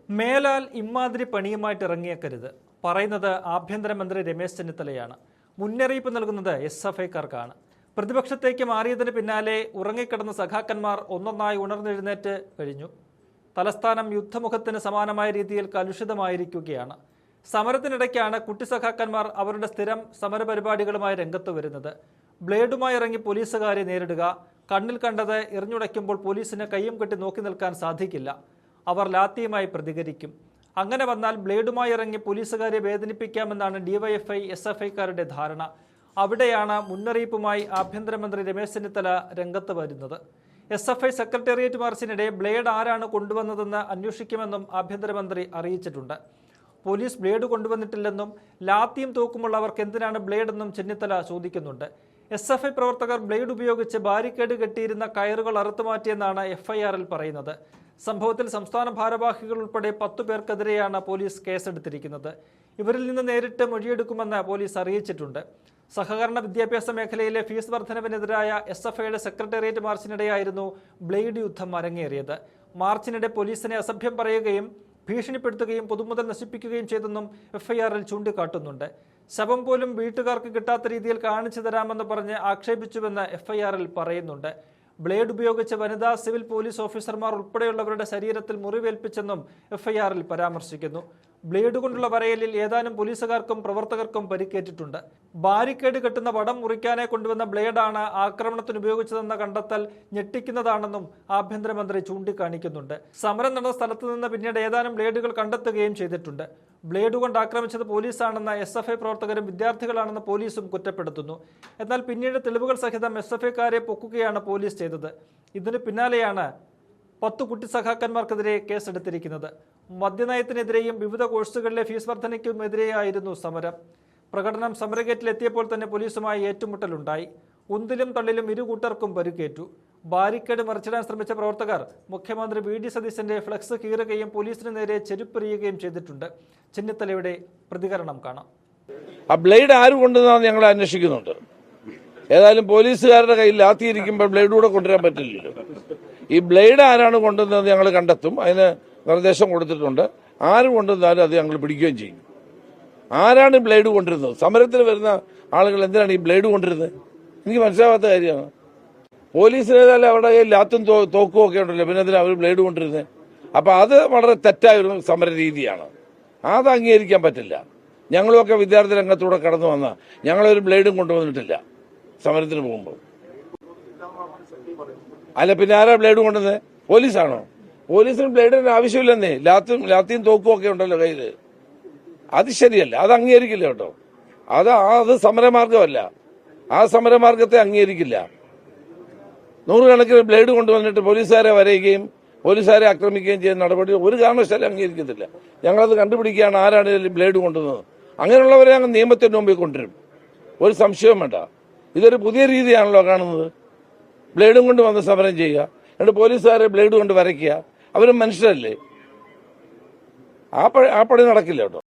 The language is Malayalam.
മേലാൽ ഇമ്മാതിരി പണിയുമായിട്ട് ഇറങ്ങിയേക്കരുത് പറയുന്നത് ആഭ്യന്തരമന്ത്രി രമേശ് ചെന്നിത്തലയാണ്. മുന്നറിയിപ്പ് നൽകുന്നത് SFIക്കാർക്കാണ്. പ്രതിപക്ഷത്തേക്ക് മാറിയതിന് പിന്നാലെ ഉറങ്ങിക്കിടന്ന സഖാക്കന്മാർ ഒന്നൊന്നായി ഉണർന്നെഴുന്നേറ്റ് കഴിഞ്ഞു. തലസ്ഥാനം യുദ്ധമുഖത്തിന് സമാനമായ രീതിയിൽ കലുഷിതമായിരിക്കുകയാണ്. സമരത്തിനിടയ്ക്കാണ് കുട്ടി സഖാക്കന്മാർ അവരുടെ സ്ഥിരം സമരപരിപാടികളുമായി രംഗത്ത് വരുന്നത്. ബ്ലേഡുമായി ഇറങ്ങി പോലീസുകാരെ നേരിടുക, കണ്ണിൽ കണ്ടത് എറിഞ്ഞുടയ്ക്കുമ്പോൾ പോലീസിന് കയ്യും കെട്ടി നോക്കി നിൽക്കാൻ സാധിക്കില്ല. അവർ ലാത്തിയുമായി പ്രതികരിക്കും. അങ്ങനെ വന്നാൽ ബ്ലേഡുമായി ഇറങ്ങി പോലീസുകാരെ വേദനിപ്പിക്കാമെന്നാണ് DYFI SFIക്കാരുടെ ധാരണ. അവിടെയാണ് മുന്നറിയിപ്പുമായി ആഭ്യന്തരമന്ത്രി രമേശ് ചെന്നിത്തല രംഗത്ത് വരുന്നത്. SFI സെക്രട്ടേറിയറ്റ് മാർച്ചിനിടെ ബ്ലേഡ് ആരാണ് കൊണ്ടുവന്നതെന്ന് അന്വേഷിക്കുമെന്നും ആഭ്യന്തരമന്ത്രി അറിയിച്ചിട്ടുണ്ട്. പോലീസ് ബ്ലേഡ് കൊണ്ടുവന്നിട്ടില്ലെന്നും ലാത്തിയും തോക്കുമുള്ളവർക്ക് എന്തിനാണ് ബ്ലേഡെന്നും ചെന്നിത്തല ചോദിക്കുന്നുണ്ട്. SFI പ്രവർത്തകർ ബ്ലേഡ് ഉപയോഗിച്ച് ബാരിക്കേഡ് കെട്ടിയിരുന്ന കയറുകൾ അറുത്തുമാറ്റിയെന്നാണ് FIRൽ പറയുന്നത്. സംഭവത്തിൽ സംസ്ഥാന ഭാരവാഹികൾ ഉൾപ്പെടെ 10 പേർക്കെതിരെയാണ് പോലീസ് കേസെടുത്തിരിക്കുന്നത്. ഇവരിൽ നിന്ന് നേരിട്ട് മൊഴിയെടുക്കുമെന്ന് പോലീസ് അറിയിച്ചിട്ടുണ്ട്. സഹകരണ വിദ്യാഭ്യാസ മേഖലയിലെ ഫീസ് വർധനവിനെതിരായ SFIയുടെ സെക്രട്ടേറിയറ്റ് മാർച്ചിനിടെയായിരുന്നു ബ്ലേഡ് യുദ്ധം അരങ്ങേറിയത്. മാർച്ചിനിടെ പോലീസിനെ അസഭ്യം പറയുകയും ഭീഷണിപ്പെടുത്തുകയും പൊതുമുതൽ നശിപ്പിക്കുകയും ചെയ്തെന്നും FIRൽ ചൂണ്ടിക്കാട്ടുന്നുണ്ട്. ശവം പോലും വീട്ടുകാർക്ക് കിട്ടാത്ത രീതിയിൽ കാണിച്ചു തരാമെന്ന് പറഞ്ഞ് ആക്ഷേപിച്ചുവെന്ന് FIRൽ പറയുന്നുണ്ട്. ബ്ലേഡ് ഉപയോഗിച്ച് വനിതാ സിവിൽ പോലീസ് ഓഫീസർമാർ ഉൾപ്പെടെയുള്ളവരുടെ ശരീരത്തിൽ മുറിവേൽപ്പിച്ചെന്നും FIRൽ പരാമർശിക്കുന്നു. ബ്ലേഡ് കൊണ്ടുള്ള വരയലിൽ ഏതാനും പോലീസുകാർക്കും പ്രവർത്തകർക്കും പരിക്കേറ്റിട്ടുണ്ട്. ബാരിക്കേഡ് കെട്ടുന്ന വടം മുറിക്കാനെ കൊണ്ടുവന്ന ബ്ലേഡാണ് ആക്രമണത്തിന് ഉപയോഗിച്ചതെന്ന കണ്ടെത്തൽ ഞെട്ടിക്കുന്നതാണെന്നും ആഭ്യന്തരമന്ത്രി ചൂണ്ടിക്കാണിക്കുന്നുണ്ട്. സമരം നടന്ന സ്ഥലത്ത് നിന്ന് പിന്നീട് ഏതാനും ബ്ലേഡുകൾ കണ്ടെത്തുകയും ചെയ്തിട്ടുണ്ട്. ബ്ലേഡ് കൊണ്ട് ആക്രമിച്ചത് പോലീസാണെന്ന് SFI പ്രവർത്തകരും വിദ്യാർത്ഥികളാണെന്ന് പോലീസും കുറ്റപ്പെടുത്തുന്നു. എന്നാൽ പിന്നീട് തെളിവുകൾ സഹിതം SFIക്കാരെ പൊക്കുകയാണ് പോലീസ് ചെയ്തത്. ഇതിന് പിന്നാലെയാണ് 10 കുട്ടി സഖാക്കന്മാർക്കെതിരെ കേസെടുത്തിരിക്കുന്നത്. മദ്യനയത്തിനെതിരെയും വിവിധ കോഴ്സുകളിലെ ഫീസ് വർധനയ്ക്കുമെതിരെയായിരുന്നു സമരം. പ്രകടനം സമരഗേറ്റിലെത്തിയപ്പോൾ തന്നെ പോലീസുമായി ഏറ്റുമുട്ടലുണ്ടായി. ഉന്തിലും തള്ളിലും ഇരു കൂട്ടർക്കും പരിക്കേറ്റു. ബാരിക്കേഡ് മറിച്ചിടാൻ ശ്രമിച്ച പ്രവർത്തകർ മുഖ്യമന്ത്രി VD സതീശന്റെ ഫ്ലക്സ് കീറുകയും പോലീസിന് നേരെ ചെരുപ്പെറിയുകയും ചെയ്തിട്ടുണ്ട്. ചെന്നിത്തലയുടെ പ്രതികരണം കാണാം. ആ ബ്ലേഡ് ആര് കൊണ്ടുവന്നാന്ന് ഞങ്ങൾ അന്വേഷിക്കുന്നുണ്ട്. ഏതായാലും പോലീസുകാരുടെ കയ്യിൽ ലാത്തിയിരിക്കുമ്പോൾ ബ്ലേഡ് കൂടെ കൊണ്ടുവരാൻ പറ്റില്ലല്ലോ. ഈ ബ്ലേഡ് ആരാണ് കൊണ്ടുവന്നത് ഞങ്ങൾ കണ്ടെത്തും. അതിന് നിർദ്ദേശം കൊടുത്തിട്ടുണ്ട്. ആര് കൊണ്ടുവന്നാലും അത് ഞങ്ങൾ പിടിക്കുകയും ചെയ്യും. ആരാണ് ബ്ലേഡ് കൊണ്ടിരുന്നത്? സമരത്തിന് വരുന്ന ആളുകൾ എന്തിനാണ് ഈ ബ്ലേഡ് കൊണ്ടിരുന്നത്? എനിക്ക് മനസ്സിലാവാത്ത കാര്യമാണ്. പോലീസിന് ഏതായാലും അവരുടെ കയ്യിൽ ലാത്തും തോക്കും ഒക്കെ ഉണ്ടല്ലോ, പിന്നെ എന്തിനാണ് അവർ ബ്ലേഡ് കൊണ്ടിരുന്നത്? അപ്പൊ അത് വളരെ തെറ്റായ ഒരു സമര രീതിയാണ്. അത് അംഗീകരിക്കാൻ പറ്റില്ല. ഞങ്ങളുമൊക്കെ വിദ്യാർത്ഥി രംഗത്തൂടെ കടന്നു വന്ന ഞങ്ങളൊരു ബ്ലേഡും കൊണ്ടുവന്നിട്ടില്ല സമരത്തിന് പോകുമ്പോൾ. അല്ല പിന്നെ ആരാ ബ്ലേഡ് കൊണ്ടുവന്നത്? പോലീസാണോ? പോലീസിന് ബ്ലേഡിന് ആവശ്യമില്ലെന്നേ. ലാത്തിയും തോക്കും ഒക്കെ ഉണ്ടല്ലോ കയ്യില്. അത് ശരിയല്ല, അത് അംഗീകരിക്കില്ല കേട്ടോ. അത് സമരമാർഗമല്ല. ആ സമരമാർഗത്തെ അംഗീകരിക്കില്ല. നൂറുകണക്കിന് ബ്ലേഡ് കൊണ്ടുവന്നിട്ട് പോലീസുകാരെ വരയുകയും പോലീസുകാരെ ആക്രമിക്കുകയും ചെയ്യുന്ന നടപടി ഒരു കാരണവശാലും അംഗീകരിക്കത്തില്ല. ഞങ്ങളത് കണ്ടുപിടിക്കുകയാണ് ആരാണ് ബ്ലേഡ് കൊണ്ടുവന്നത്. അങ്ങനെയുള്ളവരെ അങ്ങ് നിയമത്തിന്റെ മുമ്പിൽ കൊണ്ടുവരും. ഒരു സംശയവും വേണ്ട. ഇതൊരു പുതിയ രീതിയാണല്ലോ കാണുന്നത്. ബ്ലേഡും കൊണ്ട് വന്ന് സമരം ചെയ്യുക, എന്നിട്ട് പോലീസുകാരെ ബ്ലേഡ് കൊണ്ട് വരയ്ക്കുക. അവരും മനുഷ്യരല്ലേ. ആ പണി നടക്കില്ല കേട്ടോ.